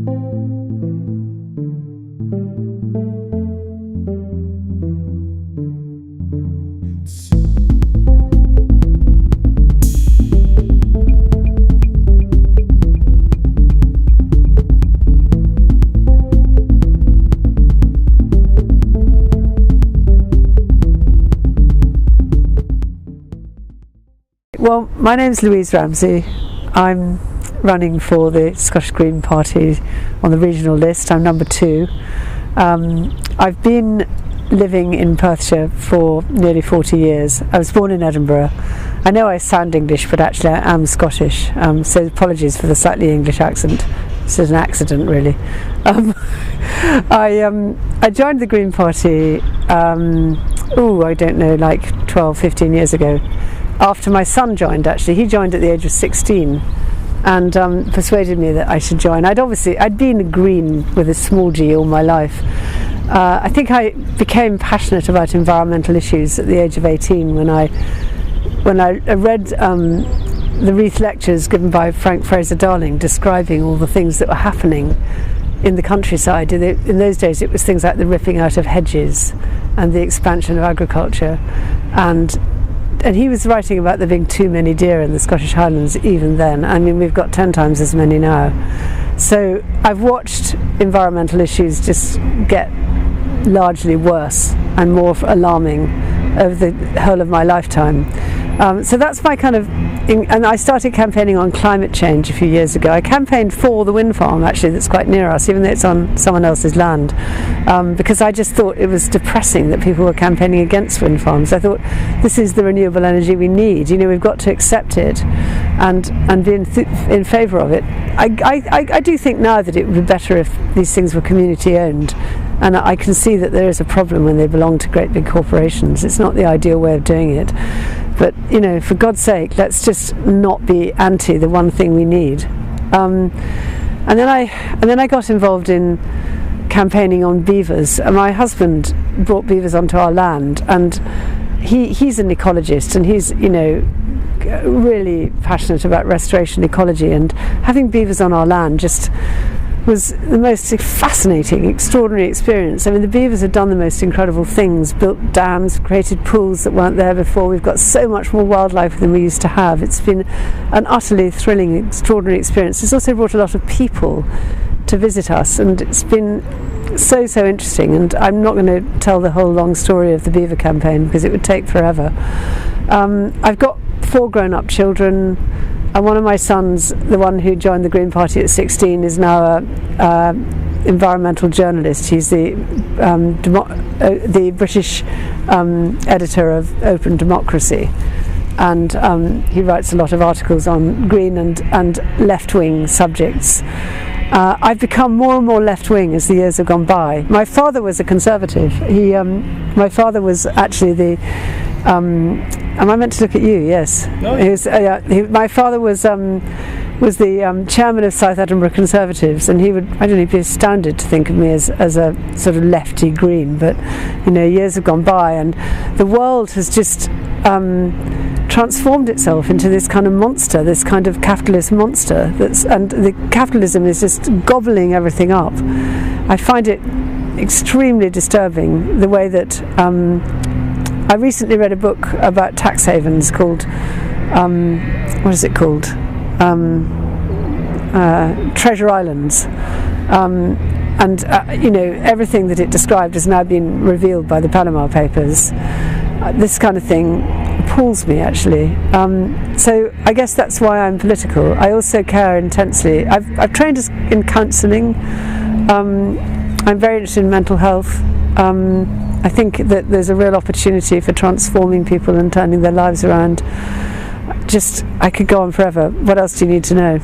Well, my name's Louise Ramsey. I'm running for the Scottish Green Party on the regional list. I'm number 2. I've been living in Perthshire for nearly 40 years. I was born in Edinburgh. I know I sound English, but actually I am Scottish, so apologies for the slightly English accent. This is an accident, really. I joined the Green Party, I don't know, like 12, 15 years ago. After my son joined, actually. He joined at the age of 16 and persuaded me that I should join. I'd been a Green with a small g all my life. I think I became passionate about environmental issues at the age of 18 when I read the Wreath lectures given by Frank Fraser-Darling describing all the things that were happening in the countryside. In those days it was things like the ripping out of hedges and the expansion of agriculture, and he was writing about there being too many deer in the Scottish Highlands even then. I mean, we've got 10 times as many now. So I've watched environmental issues just get largely worse and more alarming over the whole of my lifetime. So that's my kind of, and I started campaigning on climate change a few years ago. I campaigned for the wind farm, actually, that's quite near us, even though it's on someone else's land, because I just thought it was depressing that people were campaigning against wind farms. I thought, this is the renewable energy we need. You know, we've got to accept it and be in favour of it. I do think now that it would be better if these things were community owned, and I can see that there is a problem when they belong to great big corporations. It's not the ideal way of doing it. But, you know, for God's sake, let's just not be anti the one thing we need. And then I got involved in campaigning on beavers. My husband brought beavers onto our land, and he's an ecologist, and he's, you know, really passionate about restoration ecology, and having beavers on our land just was the most fascinating, extraordinary experience. I mean, the beavers have done the most incredible things, built dams, created pools that weren't there before. We've got so much more wildlife than we used to have. It's been an utterly thrilling, extraordinary experience. It's also brought a lot of people to visit us, and it's been so interesting. And I'm not going to tell the whole long story of the beaver campaign because it would take forever. I've got 4 grown-up children. And one of my sons, the one who joined the Green Party at 16, is now an environmental journalist. He's the British editor of Open Democracy, and he writes a lot of articles on green and left-wing subjects. I've become more and more left-wing as the years have gone by. My father was a conservative. My father was actually the... am I meant to look at you? Yes. No. My father was the chairman of South Edinburgh Conservatives, and he'd be astounded to think of me as a sort of lefty Green. But, you know, years have gone by, and the world has just transformed itself into this kind of monster, this kind of capitalist monster. And the capitalism is just gobbling everything up. I find it extremely disturbing the way that. I recently read a book about tax havens called, what is it called? Treasure Islands. You know, everything that it described has now been revealed by the Panama Papers. This kind of thing appalls me, actually. So I guess that's why I'm political. I also care intensely. I've trained in counselling. I'm very interested in mental health. I think that there's a real opportunity for transforming people and turning their lives around. I could go on forever. What else do you need to know?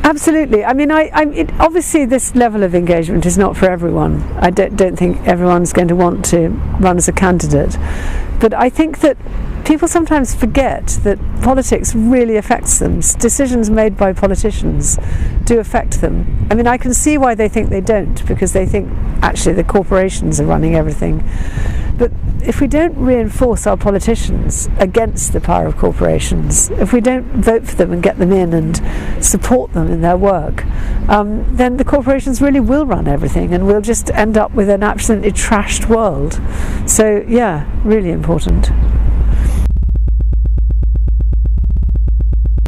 Absolutely. I mean, obviously this level of engagement is not for everyone. I don't think everyone's going to want to run as a candidate. But I think that people sometimes forget that politics really affects them. Decisions made by politicians do affect them. I mean, I can see why they think they don't, because they think actually the corporations are running everything. But if we don't reinforce our politicians against the power of corporations, if we don't vote for them and get them in and support them in their work, then the corporations really will run everything, and we'll just end up with an absolutely trashed world. So yeah, really important.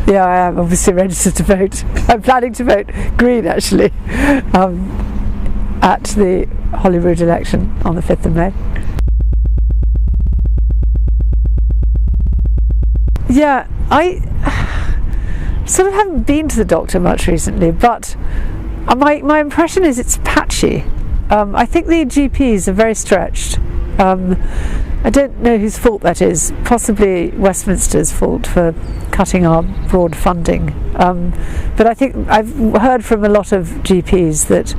Yeah, I am obviously registered to vote. I'm planning to vote Green, actually, at the Holyrood election on the 5th of May. Yeah, I sort of haven't been to the doctor much recently, but my impression is it's patchy. I think the GPs are very stretched. I don't know whose fault that is, possibly Westminster's fault for cutting our broad funding. But I think I've heard from a lot of GPs that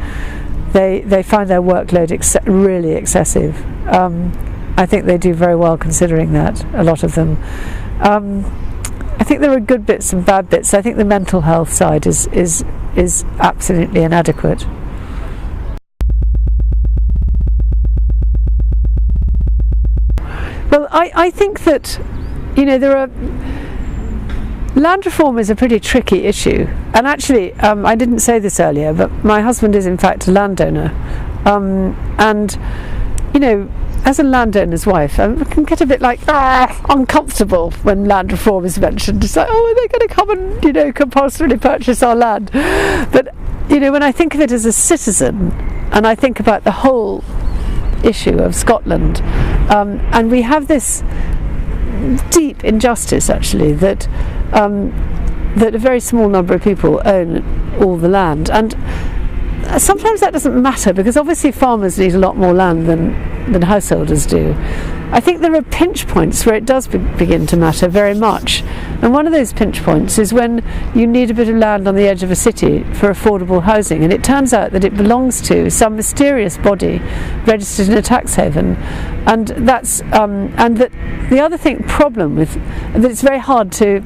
they find their workload really excessive. I think they do very well considering that, a lot of them. I think there are good bits and bad bits. I think the mental health side is absolutely inadequate. Well, I think that, there are... Land reform is a pretty tricky issue, and actually I didn't say this earlier, but my husband is in fact a landowner, and as a landowner's wife, I can get a bit uncomfortable when land reform is mentioned. It's like, oh, are they going to come and compulsorily purchase our land? But when I think of it as a citizen, and I think about the whole issue of Scotland, and we have this deep injustice actually that a very small number of people own all the land, and sometimes that doesn't matter because obviously farmers need a lot more land than householders do. I think there are pinch points where it does begin to matter very much, and one of those pinch points is when you need a bit of land on the edge of a city for affordable housing, and it turns out that it belongs to some mysterious body registered in a tax haven, and that's and that the other problem with that it's very hard to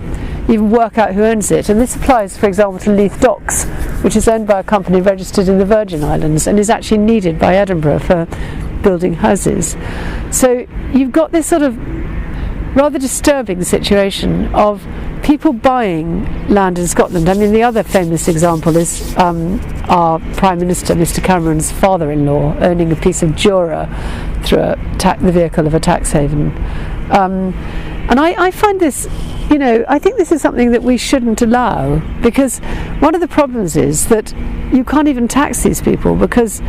even work out who owns it, and this applies, for example, to Leith Docks, which is owned by a company registered in the Virgin Islands and is actually needed by Edinburgh for building houses. So you've got this sort of rather disturbing situation of people buying land in Scotland. I mean, the other famous example is our Prime Minister, Mr Cameron's father-in-law, owning a piece of Jura through the vehicle of a tax haven. And I find this, I think this is something that we shouldn't allow, because one of the problems is that you can't even tax these people because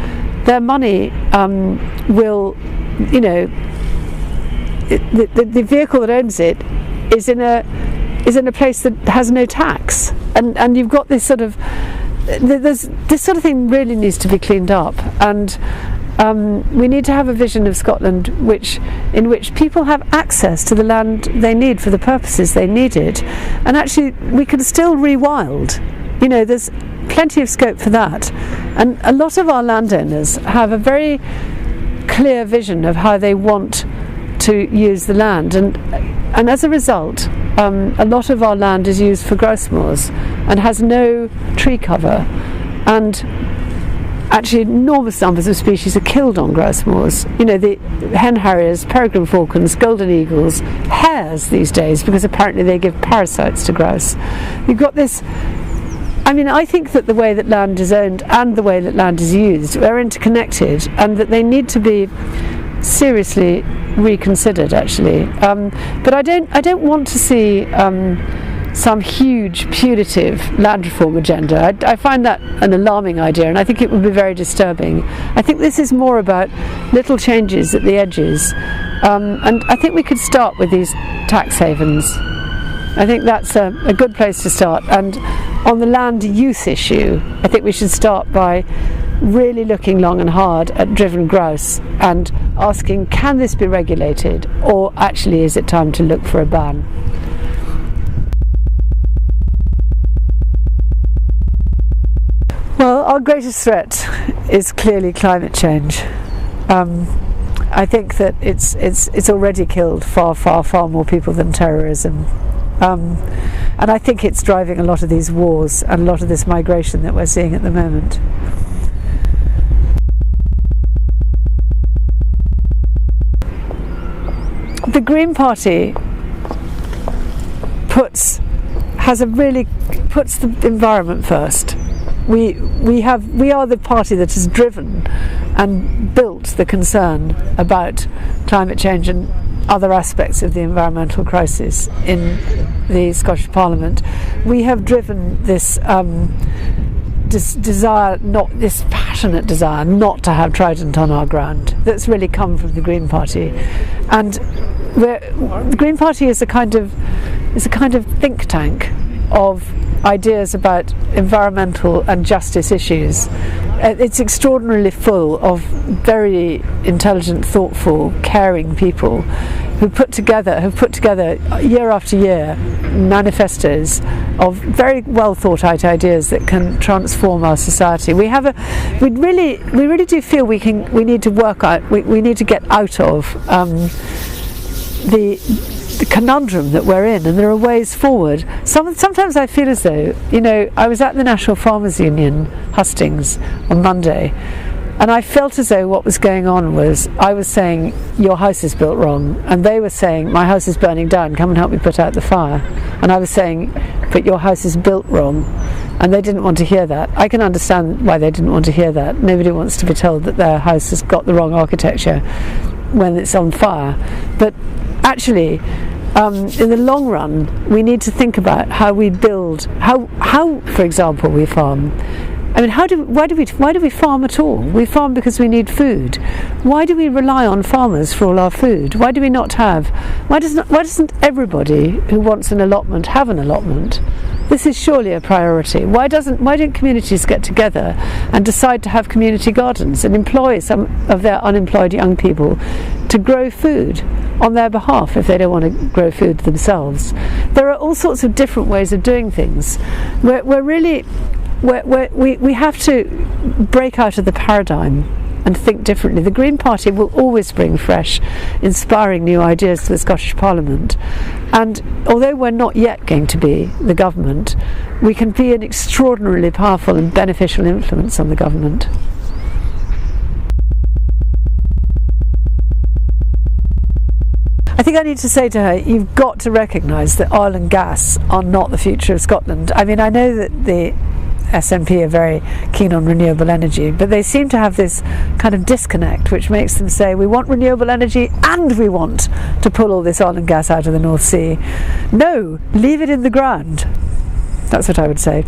their money will, the vehicle that owns it is in a place that has no tax, and you've got this sort of, this sort of thing really needs to be cleaned up, and we need to have a vision of Scotland in which people have access to the land they need for the purposes they need it, and actually we can still rewild. There's plenty of scope for that, and a lot of our landowners have a very clear vision of how they want to use the land, and as a result a lot of our land is used for grouse moors and has no tree cover, and actually enormous numbers of species are killed on grouse moors. The hen harriers, peregrine falcons, golden eagles, hares these days, because apparently they give parasites to grouse. You've got this, I think that the way that land is owned and the way that land is used are interconnected, and that they need to be seriously reconsidered actually. But I don't want to see some huge punitive land reform agenda. I find that an alarming idea, and I think it would be very disturbing. I think this is more about little changes at the edges, and I think we could start with these tax havens. I think that's a good place to start, and on the land use issue I think we should start by really looking long and hard at driven grouse and asking, can this be regulated, or actually is it time to look for a ban? Well, our greatest threat is clearly climate change. I think that it's already killed far more people than terrorism, and I think it's driving a lot of these wars and a lot of this migration that we're seeing at the moment. Green Party puts the environment first. We are the party that has driven and built the concern about climate change and other aspects of the environmental crisis in the Scottish Parliament. We have driven this this passionate desire not to have Trident on our ground that's really come from the Green Party, and the Green Party is a kind of think tank of ideas about environmental and justice issues. It's extraordinarily full of very intelligent, thoughtful, caring people who have put together year after year manifestos of very well thought out ideas that can transform our society. We really do feel we need to work out, we need to get out of the conundrum that we're in, and there are ways forward. Sometimes I feel as though, I was at the National Farmers Union hustings on Monday, and I felt as though what was going on was I was saying your house is built wrong, and they were saying my house is burning down, come and help me put out the fire, and I was saying but your house is built wrong, and they didn't want to hear that. I can understand why they didn't want to hear that. Nobody wants to be told that their house has got the wrong architecture when it's on fire, but actually in the long run we need to think about how we build, how for example we farm. I mean, why do we farm at all? We farm because we need food. Why do we rely on farmers for all our food? Why doesn't everybody who wants an allotment have an allotment? This is surely a priority. Why don't communities get together and decide to have community gardens and employ some of their unemployed young people to grow food on their behalf if they don't want to grow food themselves? There are all sorts of different ways of doing things. We have to break out of the paradigm and think differently. The Green Party will always bring fresh, inspiring new ideas to the Scottish Parliament, and although we're not yet going to be the government, we can be an extraordinarily powerful and beneficial influence on the government. I think I need to say to her, you've got to recognise that oil and gas are not the future of Scotland. I mean, I know that the SNP are very keen on renewable energy, but they seem to have this kind of disconnect which makes them say we want renewable energy and we want to pull all this oil and gas out of the North Sea. No, leave it in the ground. That's what I would say.